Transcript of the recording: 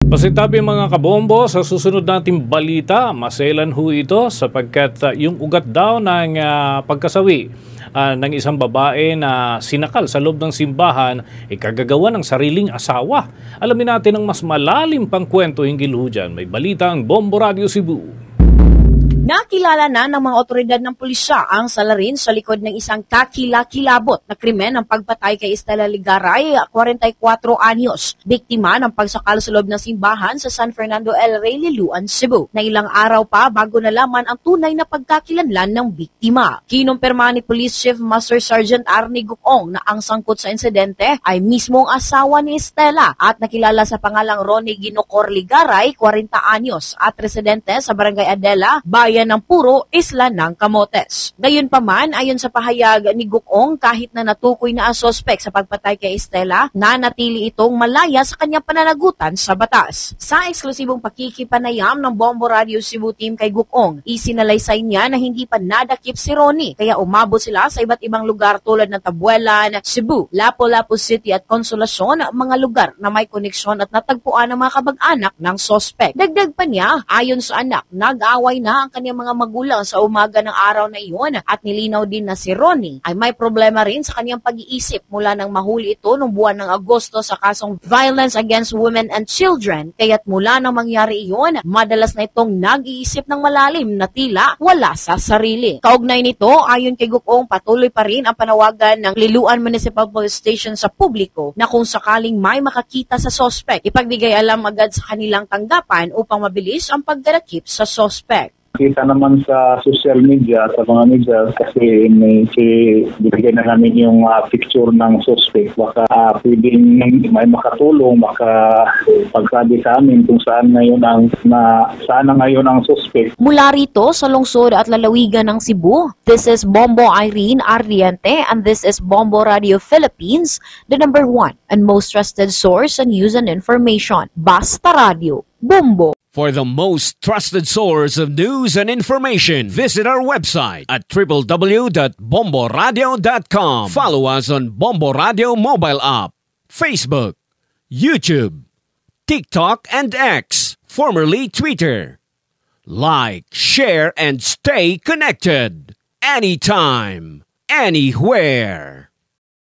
Pasitabi mga kabombo, sa susunod nating balita, maselan ho ito sapagkat yung ugat daw ng pagkasawi ng isang babae na sinakal sa loob ng simbahan ay kagagawa ng sariling asawa. Alamin natin ang mas malalim pang kwento hinggil ho dyan. May balita ang Bombo Radio Cebu. Nakilala na ng mga otoridad ng pulisya ang salarin sa likod ng isang kakilakilabot na krimen ng pagpatay kay Estela Ligaray, 44 anyos, biktima ng pagsakal sa loob ng simbahan sa San Fernando El Rey, Liloan, Cebu. Na ilang araw pa bago nalaman ang tunay na pagkakilanlan ng biktima. Kinumpirma ni Police Chief Master Sergeant Arnie Gukong na ang sangkot sa insidente ay mismong asawa ni Estela at nakilala sa pangalang Ronnie Ginocor Ligaray, 40 anyos at residente sa Barangay Adela, bayan ng Puro, Isla ng Camotes. Gayunpaman, ayon sa pahayag ni Gukong, kahit na natukoy na ang sospek sa pagpatay kay Estela, nanatili itong malaya sa kanyang pananagutan sa batas. Sa eksklusibong pakikipanayam ng Bombo Radio Cebu team kay Gukong, isinalaysay niya na hindi pa nadakip si Ronnie, kaya umabot sila sa iba't ibang lugar tulad ng Tabuelan, Cebu, Lapu-Lapu City at Consolacion, mga lugar na may koneksyon at natagpuan ng mga kabag-anak ng sospek. Dagdag pa niya, ayon sa anak, nag-away na ang kanyang mga magulang sa umaga ng araw na iyon at nilinaw din na si Ronnie ay may problema rin sa kanyang pag-iisip mula nang mahuli ito noong buwan ng Agosto sa kasong Violence Against Women and Children, kaya't mula nang mangyari iyon, madalas na itong nag-iisip ng malalim na tila wala sa sarili. Kaugnay nito, ayon kay Gukong, patuloy pa rin ang panawagan ng Liloan Municipal Police Station sa publiko na kung sakaling may makakita sa sospek, ipagbigay alam agad sa kanilang tanggapan upang mabilis ang pagdadakip sa sospek. Kita naman sa social media, sa mga media, kasi bibigyan na namin yung picture ng suspect. Baka pwedeng may makatulong, baka pagsabi sa amin kung saan na ngayon ang suspect. Mula rito sa lungsod at lalawigan ng Cebu, this is Bombo Irene Ardiente and this is Bombo Radio Philippines, the #1 and most trusted source on news and information. Basta Radio, Bombo. For the most trusted source of news and information, visit our website at www.bomboradio.com. Follow us on Bombo Radio mobile app, Facebook, YouTube, TikTok, and X, formerly Twitter. Like, share, and stay connected. Anytime, anywhere.